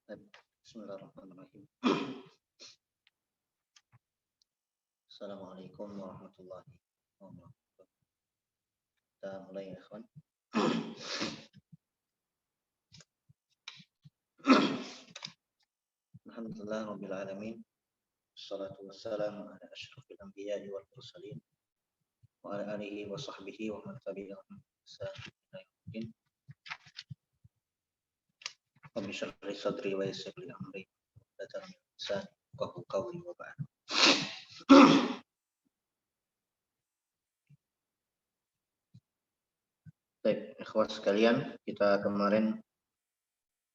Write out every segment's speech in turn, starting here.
Bismillahirrahmanirrahim. Assalamualaikum warahmatullahi wabarakatuh. Kita mulai ya, ikhwan. Alhamdulillah rabbil alamin. Wassalatu wassalamu ala asyrafil anbiya'i wal mursalin wa ala alihi wa sahbihi wa man tabi'ahum bi ihsan ila yaumil din. Rabbi shrah li sadri wa yassir li amri wa hlul 'uqdatam min lisani yafqahu qawli wa ba'd. Baik, ikhwah sekalian, kita kemarin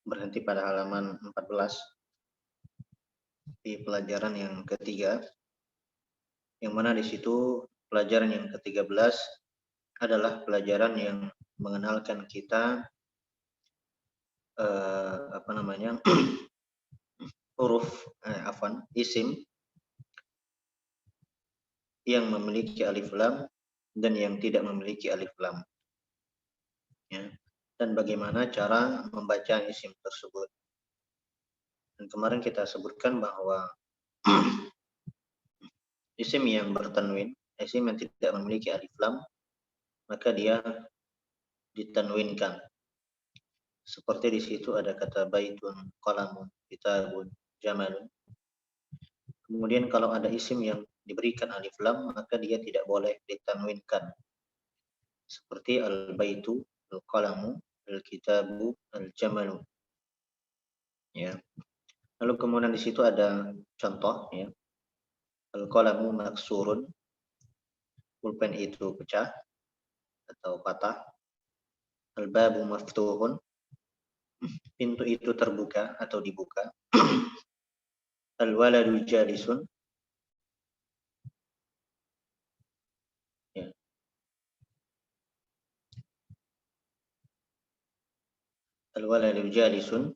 berhenti pada halaman 14 di pelajaran yang ketiga, yang mana di situ pelajaran yang ke-13 adalah pelajaran yang mengenalkan kita huruf isim yang memiliki alif lam dan yang tidak memiliki alif lam, ya, dan bagaimana cara membaca isim tersebut. Dan kemarin kita sebutkan bahwa isim yang bertanwin, isim yang tidak memiliki alif lam, maka dia ditanwinkan. Seperti di situ ada kata baitun, qalamun, kitabun, jamalun. Kemudian kalau ada isim yang diberikan alif lam, maka dia tidak boleh ditanwinkan. Seperti al-baitu, al-qalamu, al-kitabu, al-jamalu. Ya. Lalu kemudian di situ ada contoh, ya. Al-qalamu maksurun, pulpen itu pecah atau patah. Al-babu maftuhun, pintu itu terbuka atau dibuka. Al-waladu jalisun, ya. Al-waladu jalisun,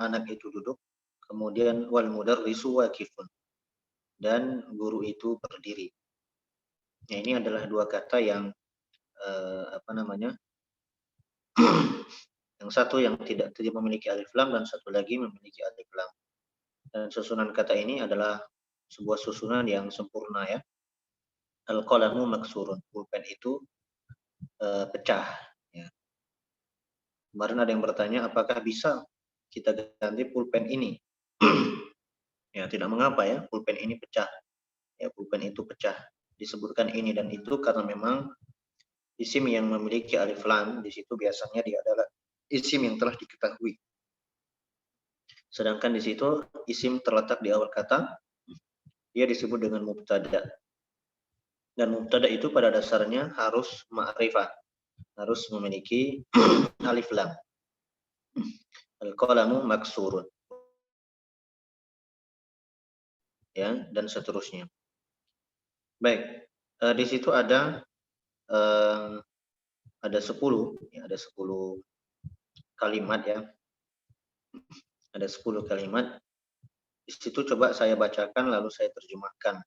anak itu duduk. Kemudian wal mudarrisu waqifun, dan guru itu berdiri. Nah, ini adalah dua kata yang yang satu yang tidak memiliki alif lam dan satu lagi memiliki alif lam. Dan susunan kata ini adalah sebuah susunan yang sempurna, ya. Al-qalamu maksurun, pulpen itu pecah, ya. Kemarin ada yang bertanya apakah bisa kita ganti pulpen ini. Ya, tidak mengapa, ya, pulpen ini pecah. Ya, pulpen itu pecah. Disebutkan ini dan itu karena memang isim yang memiliki alif lam di situ biasanya dia adalah isim yang telah diketahui. Sedangkan di situ isim terletak di awal kata, dia disebut dengan mubtada. Dan mubtada itu pada dasarnya harus ma'rifah, harus memiliki alif lam. Al-qalamu maksurun, ya, dan seterusnya. Baik, di situ ada 10, ya, ada 10 kalimat, ya. Ada 10 kalimat. Di situ coba saya bacakan lalu saya terjemahkan.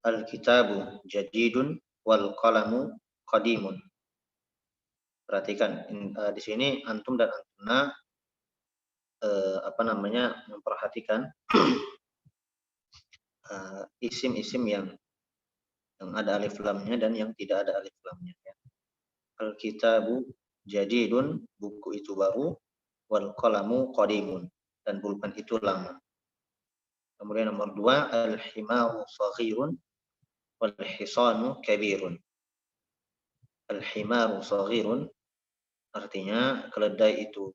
Al-kitabu jadidun wal qalamu qadimun. Perhatikan, di sini antum dan antuna memperhatikan isim-isim yang ada alif lamnya dan yang tidak ada alif lamnya, ya. Al-kitabu jadidun, buku itu baru, wal qalamu qadimun, dan pulpen itu lama. Kemudian nomor 2, al-himaru saghirun wal hisanu kabirun. Al-himaru saghirun artinya keledai itu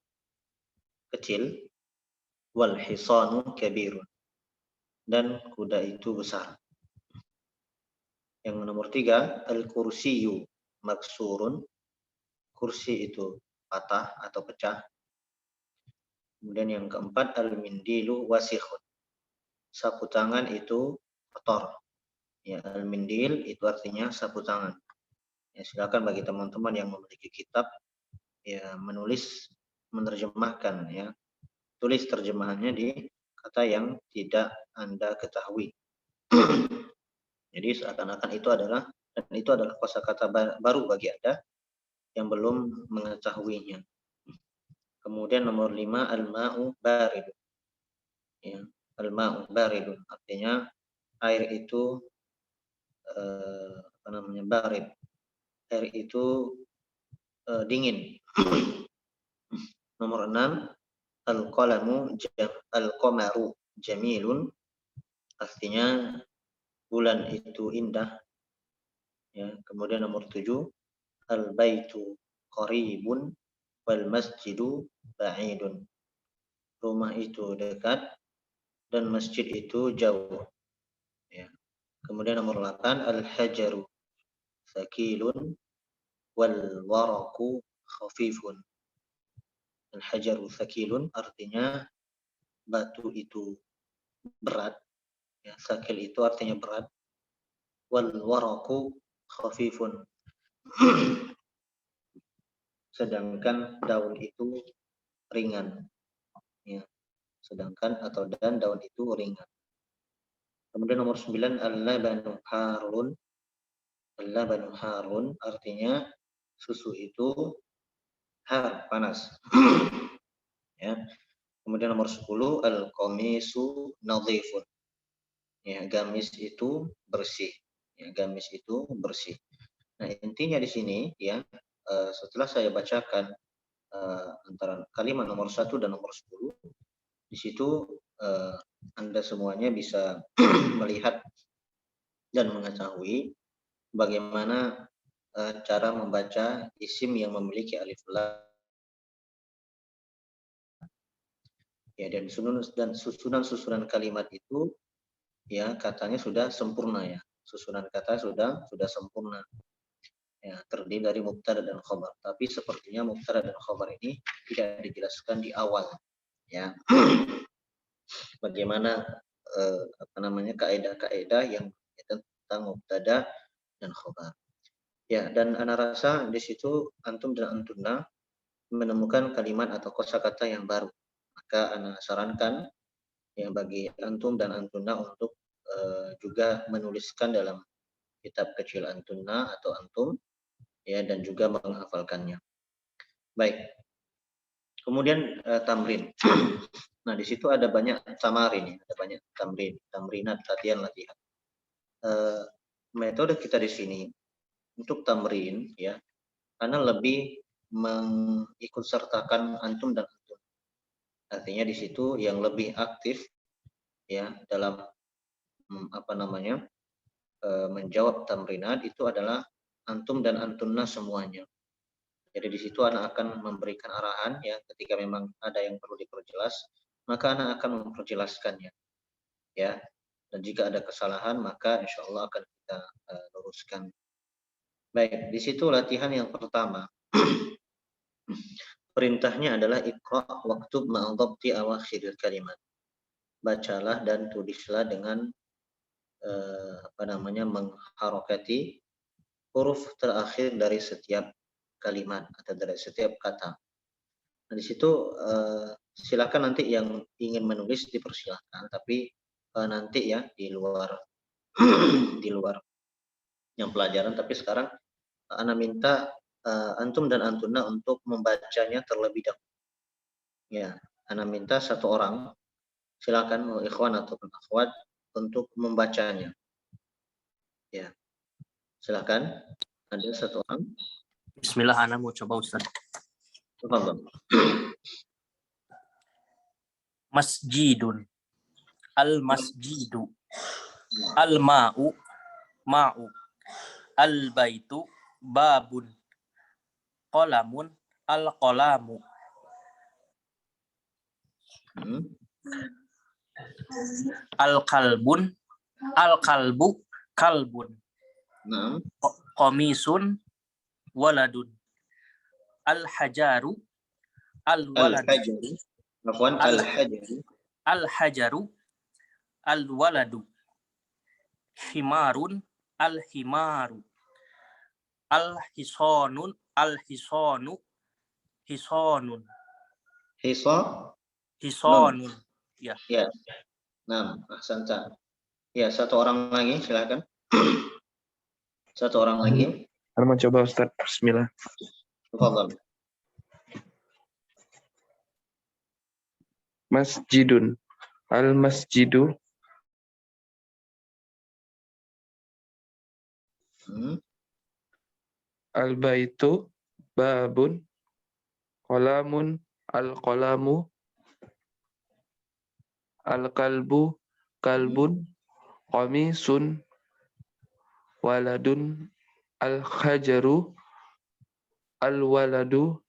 kecil, wal hisanu kabirun, dan kuda itu besar. Yang nomor 3, al-kursiyu maksurun, kursi itu patah atau pecah. Kemudian yang keempat, al-mindilu wasikhun, sapu tangan itu kotor. Ya, al-mindil itu artinya sapu tangan. Ya, silakan bagi teman-teman yang memiliki kitab, ya, menerjemahkan, ya. Tulis terjemahannya di kata yang tidak Anda ketahui. Jadi seakan-akan itu adalah kosakata baru bagi Anda yang belum mengetahuinya. Kemudian nomor 5 al-ma'u baridun. Ya, al-ma'u baridun artinya air itu apa namanya, barid. Air itu dingin. Nomor 6 al-qamaru jamilun artinya bulan itu indah. Ya, kemudian nomor 7 al-baitu qaribun wal masjidu ba'idun. Rumah itu dekat dan masjid itu jauh. Ya. Kemudian nomor 8 al-hajaru sakilun wal waraku khafifun. Al-hajaru sakilun artinya batu itu berat. Ya, sakil itu artinya berat. Wal waraku khafifun. Sedangkan daun itu ringan. Ya. Sedangkan atau dan daun itu ringan. Kemudian nomor 9 al-labanu harun. Al-labanu harun artinya susu itu panas. Ya. Kemudian nomor 10 al-qamisu nadhifun. Ya, gamis itu bersih. Ya, gamis itu bersih. Nah, intinya di sini ya, setelah saya bacakan antara kalimat nomor 1 dan nomor 10, di situ Anda semuanya bisa melihat dan mengetahui bagaimana cara membaca isim yang memiliki alif lam. Ya, dan susunan kalimat itu ya katanya sudah sempurna ya. Susunan kata sudah sempurna. Ya, terdiri dari mubtada dan khabar. Tapi sepertinya mubtada dan khabar ini tidak dijelaskan di awal. Ya. Bagaimana apa namanya kaidah-kaidah yang tentang mubtada dan khabar. Ya, dan ana rasa di situ antum dan antuna menemukan kalimat atau kosakata yang baru. Maka ana sarankan ya bagi antum dan antuna untuk juga menuliskan dalam kitab kecil antuna atau antum ya dan juga menghafalkannya. Baik. Kemudian tamrin. Nah, di situ ada banyak tamarin, ada banyak tamrinat, latihan. Metode kita di sini untuk tamrin ya, karena lebih mengikut sertakan antum dan antum. Artinya di situ yang lebih aktif ya dalam apa namanya menjawab tamrinat itu adalah antum dan antunna semuanya. Jadi di situ anak akan memberikan arahan ya ketika memang ada yang perlu diperjelas, maka anak akan memperjelaskannya. Ya. Dan jika ada kesalahan maka insya Allah akan kita luruskan. Baik, di situ latihan yang pertama. Perintahnya adalah iqra waktub ma'adhabti awakhiril kalimat. Bacalah dan tulislah dengan apa namanya mengharokati huruf terakhir dari setiap kalimat atau dari setiap kata. Nah, di situ silakan nanti yang ingin menulis dipersilahkan, tapi nanti ya di luar di luar yang pelajaran. Tapi sekarang ana minta antum dan antuna untuk membacanya terlebih dahulu. Ya, ana minta satu orang, silakan ikhwan ataupun akhwat untuk membacanya. Ya, silakan. Ada satu orang. Bismillah, ana mau coba Ustaz. Tafadhol. Masjidun. Al-masjidu. Al-ma'u. Ma'u. Al-baitu. Babun. Qalamun. Al-qalamu. Al-kalbun. Al-kalbu. Kalbun. Qamisun. Waladun. Al-hajaru. Al-waladu. Al-hajaru. Al-waladu. Himarun. Al-himaru. Al-hisonun. Al-hisonu. Hisonun. Hisonun. Ya. Ya. Nah, ahsanta. Ya, satu orang lagi silakan. Satu orang lagi. Saya mau coba Ustaz. Bismillah. Tafadhol. masjidun. Al-masjidu. Al-baitu. Babun. Qalamun. Al-qalamu. Al-kalbu. Kalbun. Qamisun. Waladun. Al-hajaru. Al-waladu.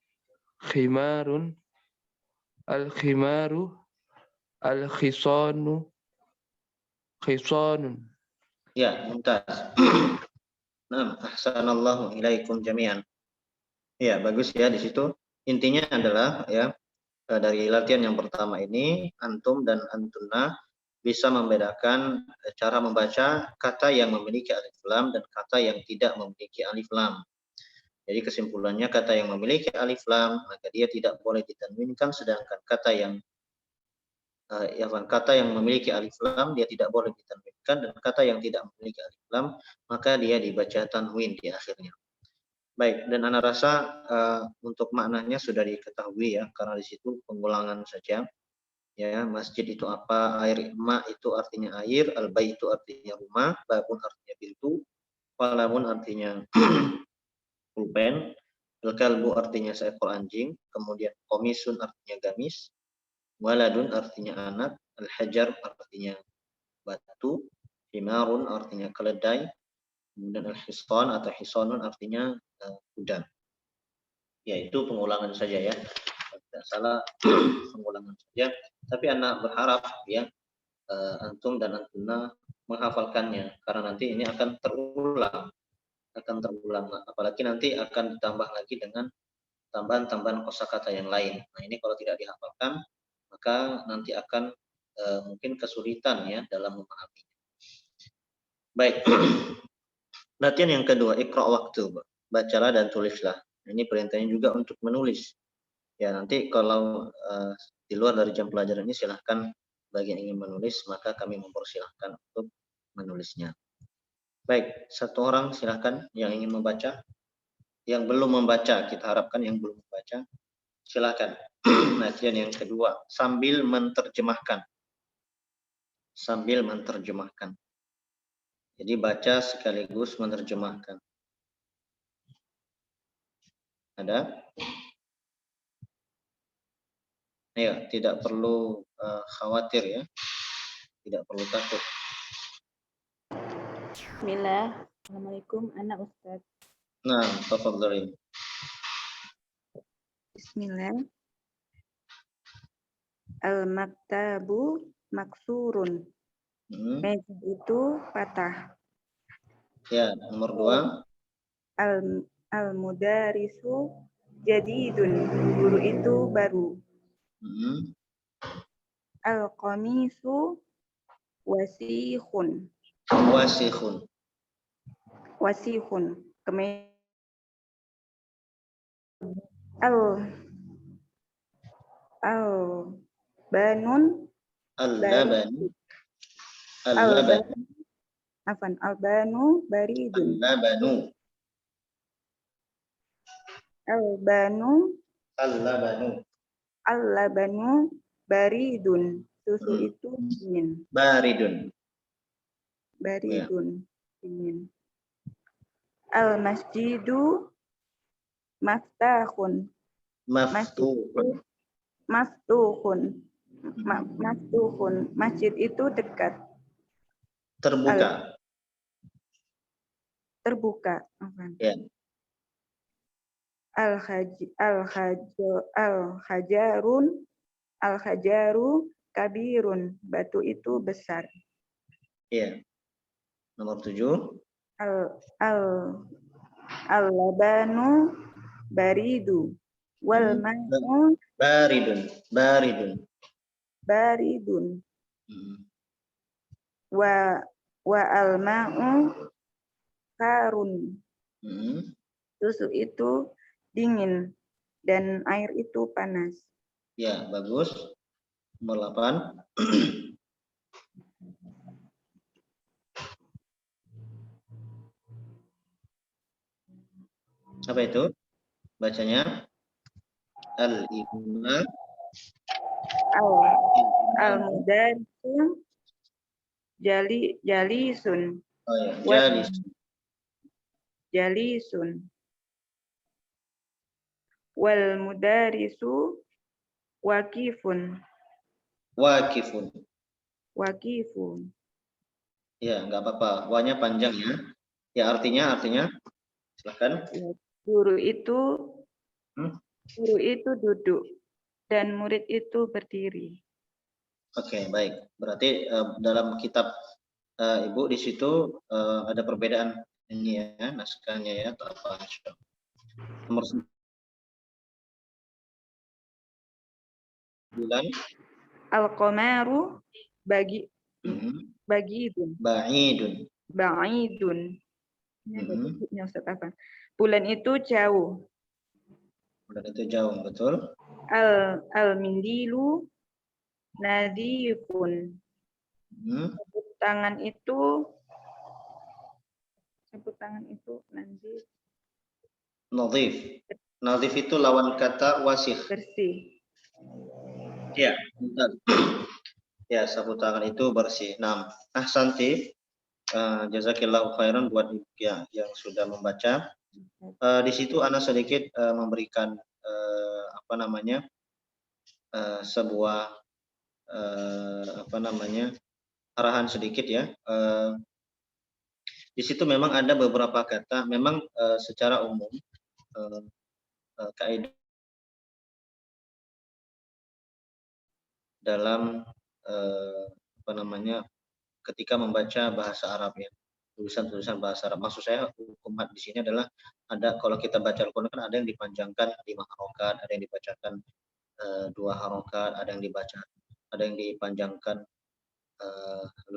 Khimarun. Al-khimaru. Al-khisanu. Khisanun. Ya, mumtaz. Nah, ahsanallahu ilaikum jami'an. Ya, bagus ya di situ. Intinya adalah ya dari latihan yang pertama ini antum dan antuna bisa membedakan cara membaca kata yang memiliki alif lam dan kata yang tidak memiliki alif lam. Jadi kesimpulannya kata yang memiliki alif lam maka dia tidak boleh ditanwinkan, sedangkan kata yang memiliki alif lam dia tidak boleh ditanwinkan, dan kata yang tidak memiliki alif lam maka dia dibaca tanwin di akhirnya. Baik, dan ana rasa untuk maknanya sudah diketahui ya, karena di situ pengulangan saja. Ya, masjid itu apa? Air, ma itu artinya air, al-bait itu artinya rumah, babun artinya pintu, qalamun artinya pulpen, al-kalbu artinya seekor anjing, kemudian komisun artinya gamis, waladun artinya anak, al-hajar artinya batu, himarun artinya keledai, kemudian al-hisan atau hisonun artinya kuda. Ya, itu pengulangan saja ya. Tidak salah pengulangan saja. Tapi anak berharap ya antum dan antuna menghafalkannya, karena nanti ini akan terulang, apalagi nanti akan ditambah lagi dengan tambahan-tambahan kosakata yang lain. Nah, ini kalau tidak dihafalkan maka nanti akan mungkin kesulitan ya dalam memahami. Baik. Latihan yang kedua, iqra waktu, bacalah dan tulislah. Ini perintahnya juga untuk menulis. Ya, nanti kalau di luar dari jam pelajaran ini silahkan bagi yang ingin menulis, maka kami mempersilahkan untuk menulisnya. Baik, satu orang silahkan yang ingin membaca. Yang belum membaca, kita harapkan yang belum membaca, silahkan. Latihan yang kedua, sambil menerjemahkan. Sambil menerjemahkan. Jadi baca sekaligus menerjemahkan. Ada? Ya, tidak perlu khawatir ya. Tidak perlu takut. Bismillah. Assalamualaikum anak Ustaz. Nah, tafadhali. Bismillah. Al-maktabu maksurun. Meja itu patah. Ya, nomor 2. Al-mudarisu jadidun. Guru itu baru. Al-qamisu wasihun. Wasihun. Wasihun. Al-banun. Al-labanu. Al-banu baridun. Al-labanu. Al-labanu baridun. Susu itu dingin. Baridun. Baridun. Dingin. Al-masjidu maftahun. Maftuhun. Maftuhun. Masjid itu dekat. Terbuka. Terbuka. Ya. Al-hajaru kabirun. Batu itu besar. Ya. Nomor 7. Al-labanu baridu. Wal ma'u baridun. Wa al-ma'u karun. Susu itu dingin dan air itu panas. Ya, bagus. Nomor 8. Apa itu? Bacanya al-imam. al-mudarisu jalisun. Oh ya, Jalisun. Wal mudarisu wakifun. Wakifun. Wakifun. Ya, nggak apa-apa. Wanya panjang ya. Ya, artinya, silakan. Guru itu duduk dan murid itu berdiri. Oke, baik. Berarti dalam kitab Ibu di situ ada perbedaan ini ya, naskahnya ya, atau apa? Nomor 9. Al-qamaru bagidun. Ba'idun. Ini ada titiknya Ustaz Afan. Bulan itu jauh. Bulan itu jauh, betul. Al-mindilu nadifun. Sabut tangan itu nadif. Nadif itu lawan kata wasih. Bersih. Ya, bentar. Ya, sabut tangan itu bersih. Nah, ahsanti. Jazakillahu khairan buat yang sudah membaca. Di situ Ana sedikit memberikan sebuah arahan sedikit ya. Di situ memang ada beberapa kata, memang secara umum kaidah dalam ketika membaca bahasa Arab ya, tulisan-tulisan bahasa Arab. Maksud saya hukumat di sini adalah ada, kalau kita baca Al-Quran kan ada yang dipanjangkan 5 harokat, ada yang dibacakan 2 harokat, ada yang dipanjangkan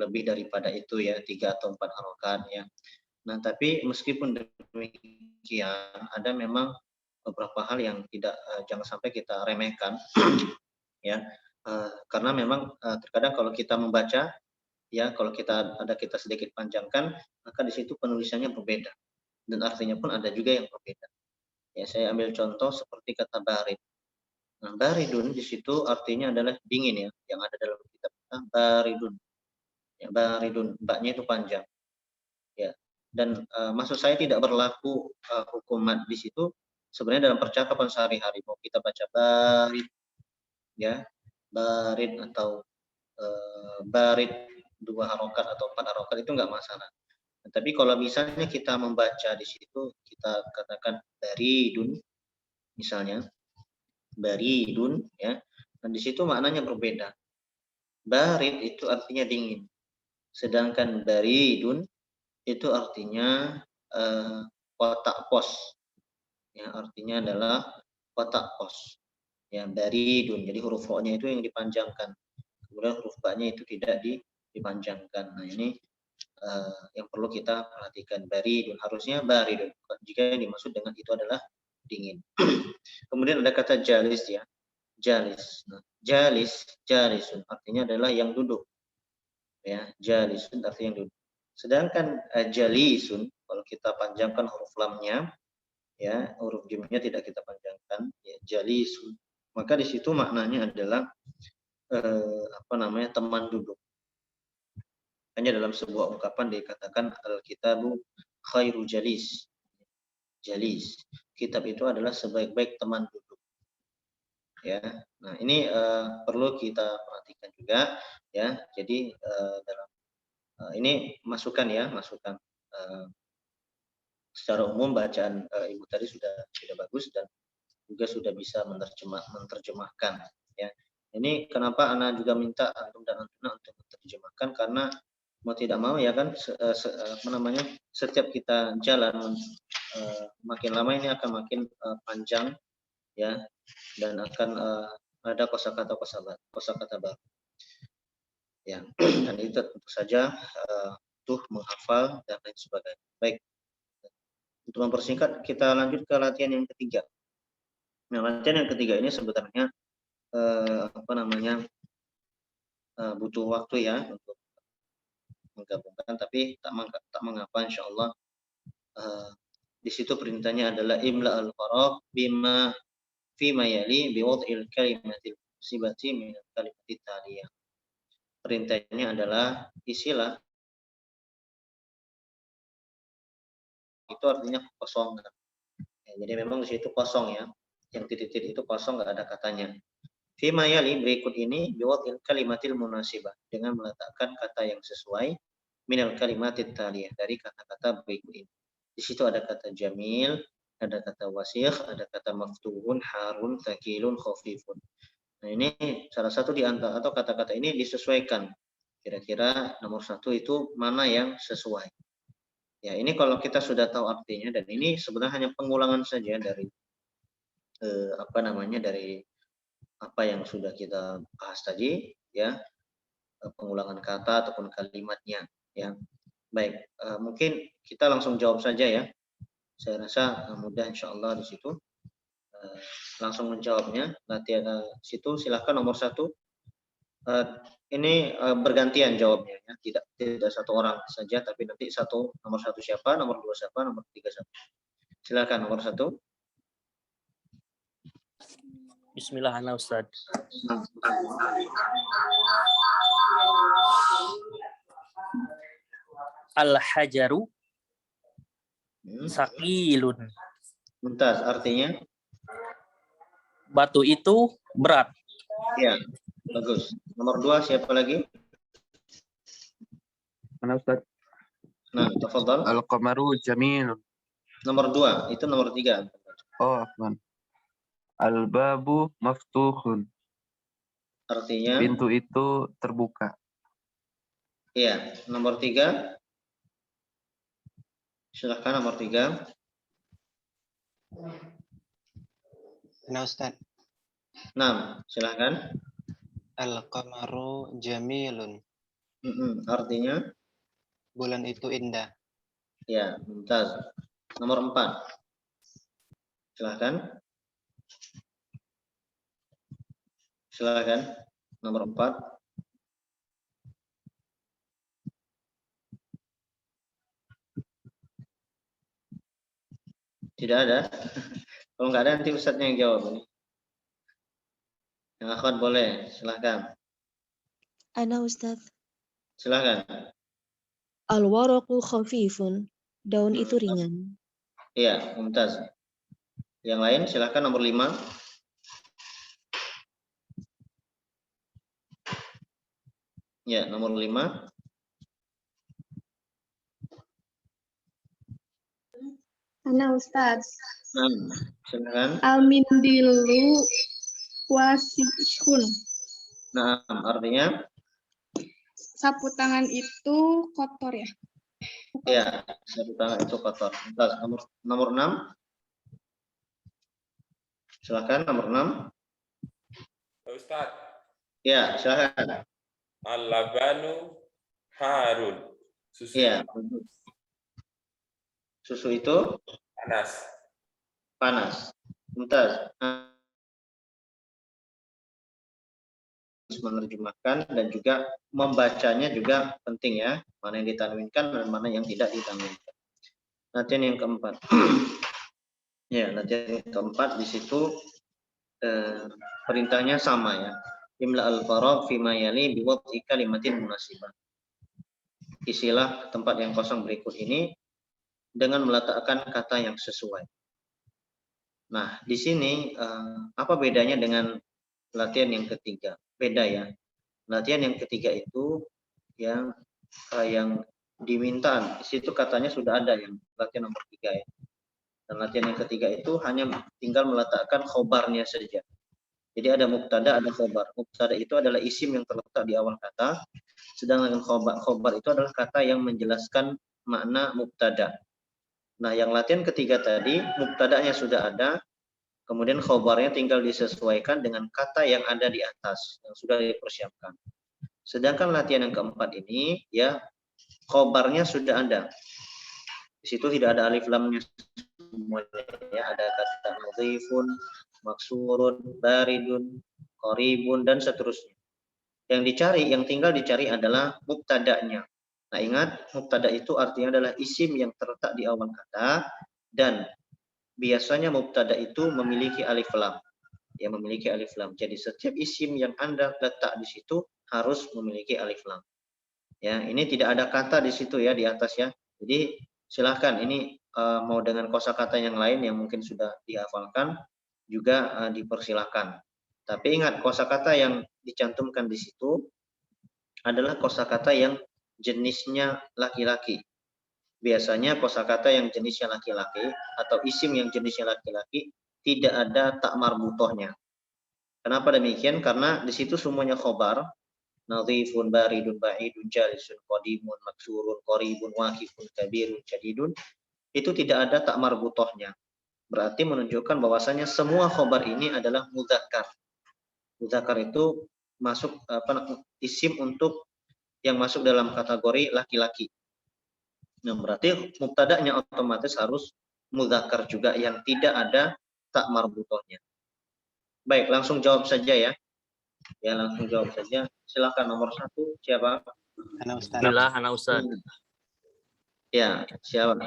lebih daripada itu ya, 3 atau 4 harokat ya. Nah, tapi meskipun demikian ada memang beberapa hal yang jangan sampai kita remehkan ya, karena memang terkadang kalau kita membaca ya, kalau kita sedikit panjangkan, maka di situ penulisannya berbeda dan artinya pun ada juga yang berbeda. Ya, saya ambil contoh seperti kata barid. Nah, baridun di situ artinya adalah dingin ya, yang ada dalam kitab baridun. Ya, baridun, mbaknya itu panjang. Ya. Dan maksud saya tidak berlaku hukuman di situ sebenarnya dalam percakapan sehari-hari. Mau kita baca barid ya, barid atau barid 2 harokat atau 4 harokat itu enggak masalah. Tapi kalau misalnya kita membaca di situ, kita katakan baridun, misalnya baridun ya, dan di situ maknanya berbeda. Barid itu artinya dingin, sedangkan baridun itu artinya kotak pos, ya, artinya adalah kotak pos. Ya, baridun, jadi huruf ro-nya itu yang dipanjangkan, kemudian huruf ba-nya itu tidak dipanjangkan. Nah, ini yang perlu kita perhatikan. Baridun, harusnya baridun jika yang dimaksud dengan itu adalah dingin. Kemudian ada kata jalis ya, jalis. Nah, jalisun artinya adalah yang duduk ya, jalisun artinya yang duduk. Sedangkan jalisun kalau kita panjangkan huruf lamnya ya, huruf jimnya tidak kita panjangkan ya, jalisun, maka di situ maknanya adalah teman duduk. Hanya dalam sebuah ungkapan dikatakan al-kitabu khairu jalis. Jalis, kitab itu adalah sebaik-baik teman duduk. Ya. Nah, ini perlu kita perhatikan juga ya. Jadi dalam ini masukan ya, masukan secara umum bacaan Ibu tadi sudah bagus dan juga sudah bisa menerjemahkan ya. Ini kenapa Ana juga minta antum dan antuna untuk menerjemahkan, karena mau tidak mau ya kan setiap kita jalan makin lama ini akan makin panjang ya, dan akan ada kosakata baru ya, dan itu tentu saja tuh menghafal dan lain sebagainya. Baik, untuk mempersingkat kita lanjut ke latihan yang ketiga. Nah, latihan yang ketiga ini sebenarnya butuh waktu ya untuk menggabungkan, tapi tak mengapa, insya Allah. Di situ perintahnya adalah imla al-faraq bima fima yali biwad'il kalimatil munasibati min al-kalimati taliyah. Perintahnya adalah isilah, itu artinya kosong. Ya, jadi memang di situ kosong ya, yang titik-titik itu kosong, nggak ada katanya. Fima yali, berikut ini, biwadil kalimatil munasibah, dengan meletakkan kata yang sesuai minal kalimatit taliyah, dari kata-kata berikut ini. Di situ ada kata jamil, ada kata wasikh, ada kata maftuhun, harun, thaqilun, khafifun. Nah, ini salah satu di antara atau kata-kata ini disesuaikan. Kira-kira nomor satu itu mana yang sesuai. Ya, ini kalau kita sudah tahu artinya, dan ini sebenarnya hanya pengulangan saja dari dari apa yang sudah kita bahas tadi, ya, pengulangan kata ataupun kalimatnya, ya. Baik, mungkin kita langsung jawab saja ya. Saya rasa mudah insya Allah di situ. Langsung menjawabnya. Latihan situ silahkan nomor satu. Ini bergantian jawabnya ya. Tidak satu orang saja, tapi nanti nomor satu siapa, nomor dua siapa, nomor tiga siapa. Silakan nomor satu. Bismillah, ana Ustaz. Al-hajaru saqilun. Mumtaz, artinya? Batu itu berat. Ya, bagus. Nomor dua siapa lagi? Mana Ustaz? Nah, tafadhal. Al-qamaru jamilun. Nomor dua, itu nomor tiga. Oh, afwan. Al-babu maftuhun. Artinya? Pintu itu terbuka. Iya, nomor tiga. Silahkan nomor tiga. Nah, Ustaz. Nah, silahkan. Al-qamaru jamilun. Artinya? Bulan itu indah. Ya, mumtaz. Nomor 4. Silahkan. Silahkan. Nomor 4. Tidak ada. Kalau nggak ada nanti Ustadznya yang jawab ini. Yang akhwat boleh, silahkan. Ana Ustaz. Silahkan. Al-waraqu khafifun. Daun itu ringan. Iya, mumtaz. Yang lain silahkan nomor 5. Ya, nomor 5. Ana Ustaz. Silahkan. Al-mindilu wasihun. Nah, artinya? Sapu tangan itu kotor ya? Iya, sapu tangan itu kotor. Nomor 6. Silahkan nomor 6. Ustaz. Ya, silahkan. Al-labanu harun. Susu. Iya. Susu itu? Panas. Panas. Mumtaz. Menerjemahkan dan juga membacanya juga penting ya. Mana yang ditanwinkan dan mana yang tidak ditanwinkan. Latihan yang keempat. Ya, latihan yang keempat di situ perintahnya sama ya. Imla al-faragh fi ma yali bi wad'i kalimatin munasibah. Isilah tempat yang kosong berikut ini dengan meletakkan kata yang sesuai. Nah, di sini apa bedanya dengan latihan yang ketiga? Beda ya. Latihan yang ketiga itu yang diminta, di situ katanya sudah ada yang latihan nomor 3 ya. Dan latihan yang ketiga itu hanya tinggal meletakkan khobarnya saja. Jadi ada mubtada, ada khobar. Mubtada itu adalah isim yang terletak di awal kata, sedangkan khobar itu adalah kata yang menjelaskan makna mubtada. Nah, yang latihan ketiga tadi, mubtadanya sudah ada, kemudian khobarnya tinggal disesuaikan dengan kata yang ada di atas, yang sudah dipersiapkan. Sedangkan latihan yang keempat ini, ya, khobarnya sudah ada. Di situ tidak ada alif lamnya semuanya, ya, ada kata nadhifun, maksurun, baridun, qaribun, dan seterusnya. Yang tinggal dicari adalah mubtadanya. Nah, ingat, mubtada itu artinya adalah isim yang terletak di awal kata, dan biasanya mubtada itu memiliki alif lam. yang memiliki alif lam. Jadi setiap isim yang Anda letak di situ harus memiliki alif lam. Ya, ini tidak ada kata di situ ya di atas ya. Jadi silahkan ini mau dengan kosakata yang lain yang mungkin sudah dihafalkan juga dipersilahkan. Tapi ingat kosakata yang dicantumkan di situ adalah kosakata yang jenisnya laki-laki. Biasanya kosakata yang jenisnya laki-laki atau isim yang jenisnya laki-laki tidak ada tak marbutohnya. Kenapa demikian? Karena di situ semuanya khobar. Nadhifun, baridun, ba'idun, jalisun, qadimun, maksurun, qaribun, waqifun, kabirun, jadidun. Itu tidak ada tak marbutohnya. Berarti menunjukkan bahwasanya semua khobar ini adalah mudzakkar. Mudzakkar itu masuk isim untuk yang masuk dalam kategori laki-laki. Nah, berarti mubtada'nya otomatis harus mudzakkar juga yang tidak ada tak marbutohnya. Baik, langsung jawab saja ya. Ya, langsung jawab saja. Silakan nomor 1 siapa? Ana Ustaz. Bismillah, ana Ustaz. Ya, siapa?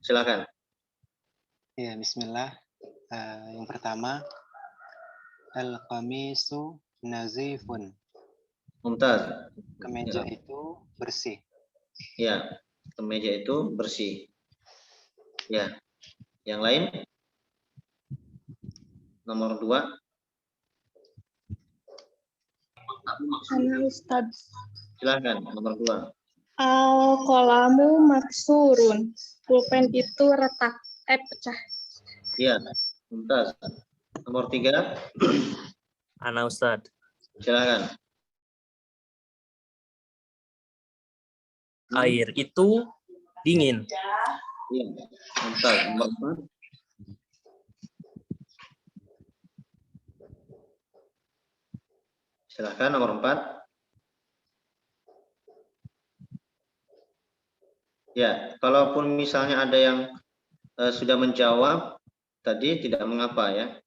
Silakan. Ya, bismillah. Yang pertama, al-qamisu nazifun. Mumtaz. Kemeja itu bersih. Ya, kemeja itu bersih. Ya. Yang lain? Nomor 2. Ana Ustad. Silakan nomor 2. Al-qalamu maksurun. Pulpen itu retak. Pecah. Ya, Mumtaz. Nomor 3. Ana Ustaz. Silakan. Air itu dingin. Ya, Mumtaz. Nomor 4. Silakan nomor 4. Ya, kalaupun misalnya ada yang sudah menjawab tadi tidak mengapa ya.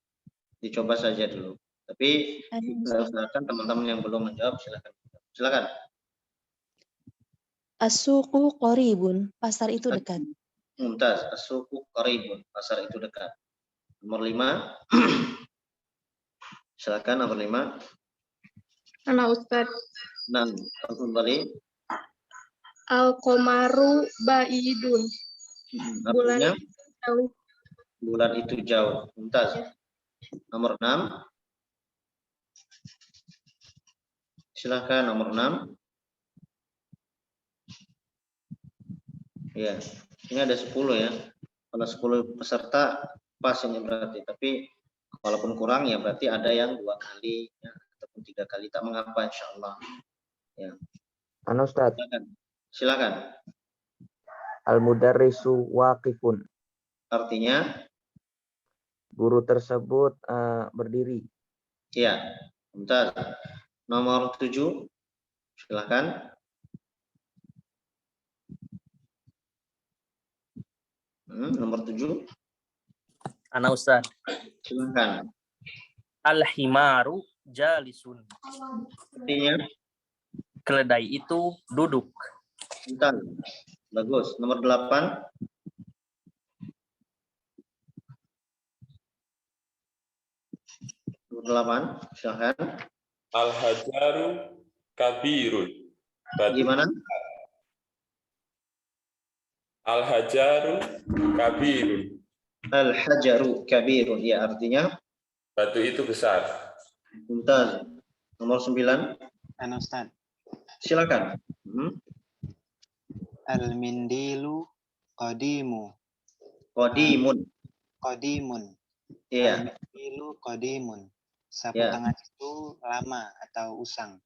Dicoba saja dulu. Tapi silakan teman-teman yang belum menjawab silakan. Silakan. As-suqu qaribun, pasar itu dekat. Mumtaz, as-suqu qaribun, pasar itu dekat. Nomor 5. Silakan nomor 5. Ana Ustad. Nah, kembali. Al-qamaru ba'idun. Artinya Jauh. bulan itu jauh. Mumtaz. Nomor 6. Silakan nomor 6. Ya, ini ada 10 ya. Kalau 10 peserta pas ini berarti. Tapi walaupun kurang ya berarti ada yang 2 kali ya, ataupun 3 kali. Tak mengapa insyaallah. Ya. Ana Ustaz, Silakan. al-mudarrisu waqifun. Artinya Guru tersebut berdiri. ya. Bentar. Nomor 7. Silakan. Nomor 7. Ana Ustaz. Silakan. Al-himaru jalisun. Artinya Keledai itu duduk. bentar. Bagus. Nomor 8. Nomor 8. Silakan. Al-hajaru kabirun. Batu. Gimana? Al-hajaru kabirun. Al-hajaru kabirun. Ya, artinya Batu itu besar. bentar. Nomor 9. Ana Ustad. Silakan. Al-mindilu qadimu. Qadimun. Qadimun. Iya. Al-mindilu qadimun. Sapu Ya. tangan itu lama atau usang.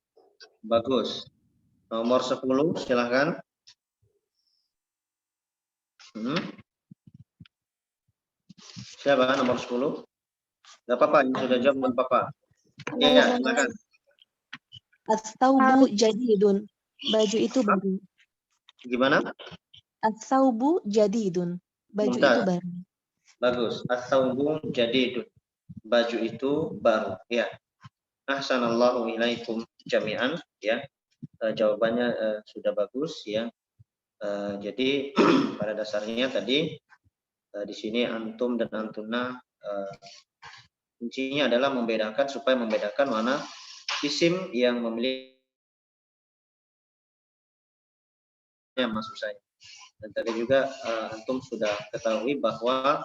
Bagus. Nomor 10. Silakan. Siapa nomor 10? Gak apa-apa, ini sudah jawab, gak apa-apa. Iya, silakan. As-thawbu jadidun, baju itu baru. Gimana? As-thawbu jadidun, baju Mumtaz. itu baru. Bagus. As-thawbu jadidun. Baju itu baru. Ya. Ahsanallahu ilaikum jami'an. Ya. Jawabannya sudah bagus. Ya. Jadi pada dasarnya tadi di sini antum dan antuna kuncinya adalah membedakan supaya membedakan mana isim yang memiliki maksud saya. Dan tadi juga antum sudah ketahui bahwa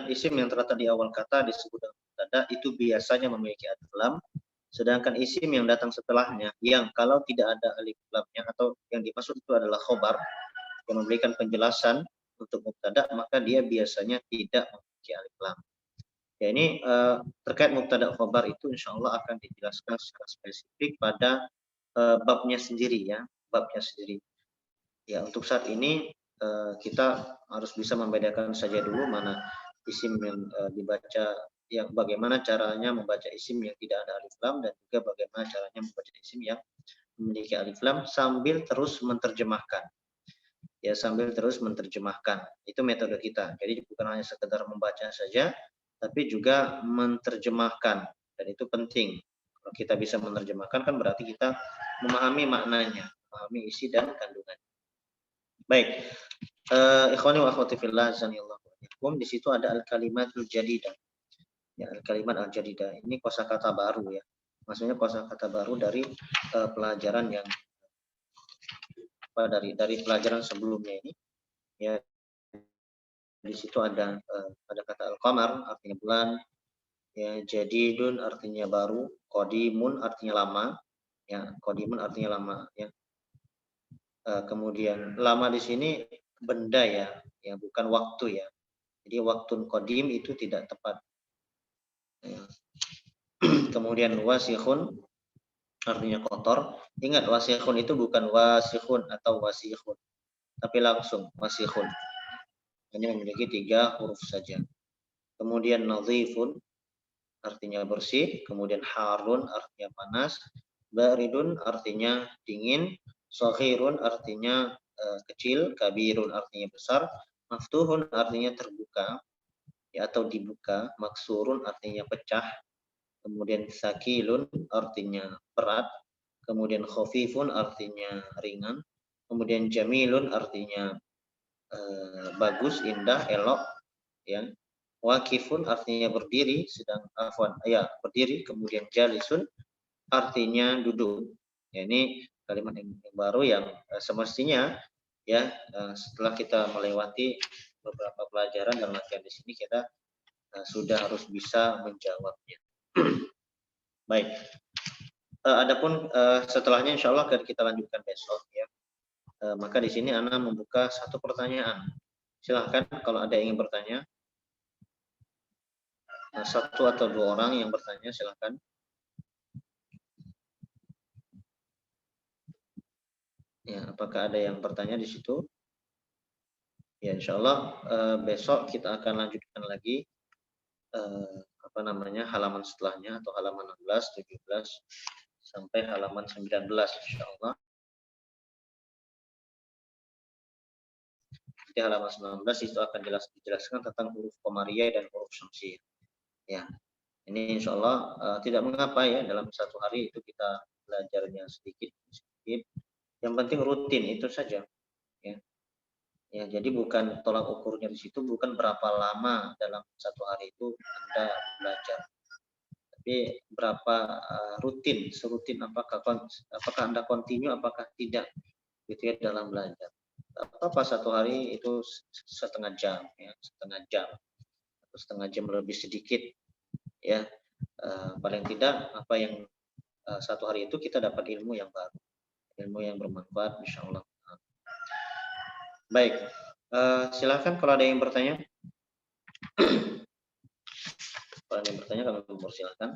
isim yang terletak di awal kata disebut dengan mubtada itu biasanya memiliki alif lam, sedangkan isim yang datang setelahnya yang kalau tidak ada alif lamnya atau yang dimaksud itu adalah khobar yang memberikan penjelasan untuk mubtada, maka dia biasanya tidak memiliki alif lam. Ya, ini terkait mubtada khobar itu insya Allah akan dijelaskan secara spesifik pada babnya sendiri ya, babnya sendiri. Ya, untuk saat ini kita harus bisa membedakan saja dulu mana isim yang dibaca, yang bagaimana caranya membaca isim yang tidak ada alif lam, dan juga bagaimana caranya membaca isim yang memiliki alif lam sambil terus menerjemahkan. Ya, sambil terus menerjemahkan. Itu metode kita. Jadi bukan hanya sekedar membaca saja, tapi juga menerjemahkan, dan itu penting. Kalau kita bisa menerjemahkan kan berarti kita memahami maknanya, memahami isi dan kandungan. Baik, ikhwani wa akhwati fillah, azanillahu wa iyyakum, di situ ada al-kalimatul jadidah. Ya, al-kalimat al-jadidah ini kosakata baru ya. Maksudnya kosakata baru dari pelajaran yang dari pelajaran sebelumnya ini. Ya, di situ ada kata al-qamar artinya bulan, ya, jadidun artinya baru, qadimun artinya lama, ya, qadimun artinya lama, ya. Kemudian lama di sini benda ya, bukan waktu ya. Jadi waktu qadim itu tidak tepat. Ya. Kemudian wasikhun artinya kotor. Ingat, wasikhun itu bukan wasikhun atau wasikhun, tapi langsung wasikhun. Hanya memiliki 3 huruf saja. Kemudian nadhifun artinya bersih, kemudian harun artinya panas, baridun artinya dingin, shaghirun artinya kecil, kabirun artinya besar, maftuhun artinya terbuka ya, atau dibuka, maksurun artinya pecah, kemudian sakilun artinya berat, kemudian khafifun artinya ringan, kemudian jamilun artinya bagus, indah, elok, ya. Waqifun artinya berdiri, berdiri, kemudian jalisun artinya duduk. Ya, ini kalimat yang baru yang semestinya ya setelah kita melewati beberapa pelajaran dan latihan di sini kita sudah harus bisa menjawabnya. Baik. Adapun setelahnya insya Allah kita lanjutkan besok ya. Maka di sini Ana membuka satu pertanyaan. Silahkan kalau ada yang ingin bertanya. Satu atau 2 orang yang bertanya silahkan. Ya, apakah ada yang bertanya di situ? Ya, insya Allah besok kita akan lanjutkan lagi halaman setelahnya atau halaman 16, 17 sampai halaman 19 insya Allah. Di halaman 19 itu akan dijelaskan tentang huruf qamariyah dan huruf syamsiyah. Ya, ini insya Allah tidak mengapa ya dalam satu hari itu kita belajarnya sedikit. Yang penting rutin itu saja. Ya, jadi bukan tolak ukurnya di situ bukan berapa lama dalam satu hari itu Anda belajar, tapi berapa serutin apakah Anda kontinu apakah tidak gitu ya dalam belajar. Apa satu hari itu setengah jam atau setengah jam lebih sedikit ya, paling tidak apa yang satu hari itu kita dapat ilmu yang baru, ilmu yang bermanfaat insyaallah. Baik, silakan kalau ada yang bertanya. Kalau ada yang bertanya kami mempersilahkan.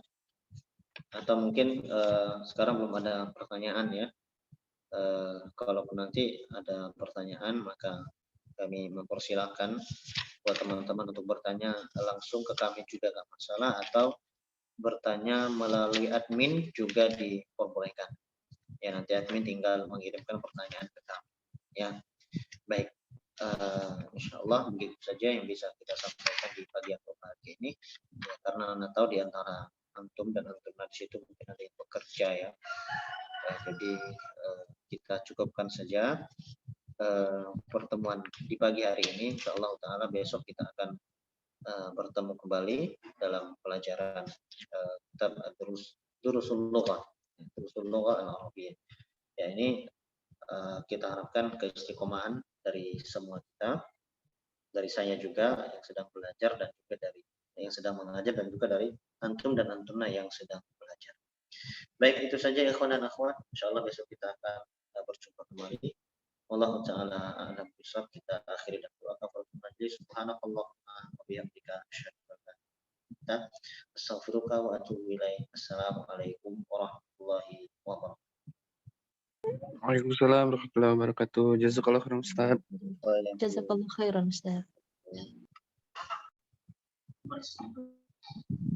Atau mungkin sekarang belum ada pertanyaan ya. Kalaupun nanti ada pertanyaan maka kami mempersilahkan buat teman-teman untuk bertanya langsung ke kami juga nggak masalah, atau bertanya melalui admin juga diperbolehkan. Ya, nanti admin tinggal mengirimkan pertanyaan ke kami. Ya. Baik, insya Allah begitu saja yang bisa kita sampaikan di pagi atau pagi ini. Ya, karena Anda tahu di antara antum dan antum di situ mungkin ada yang bekerja ya. Jadi kita cukupkan saja pertemuan di pagi hari ini. Insya Allah Taala besok kita akan bertemu kembali dalam pelajaran kitab Durusul Lughah Al-Arabiyyah. Ya, ini kita harapkan keistiqomahan dari semua kita, dari saya juga yang sedang belajar dan juga dari yang sedang mengajar dan juga dari antum dan antumna yang sedang belajar. Baik, itu saja ikhwan dan akhwat. Insyaallah besok kita akan berjumpa kembali. Wallahu taala a'lam bishawab. Kita akhiri dengan doa kafaratul majlis. Subhanakallahumma wa bihamdika asyhadu an la ilaha illa anta astaghfiruka wa atubu ilaik. Assalamualaikum warahmatullahi wabarakatuh. Waalaikumsalam warahmatullahi wabarakatuh. Jazakallah khairan Ustaz. Jazakallahu khairan Ustaz. Waalaikumsalam.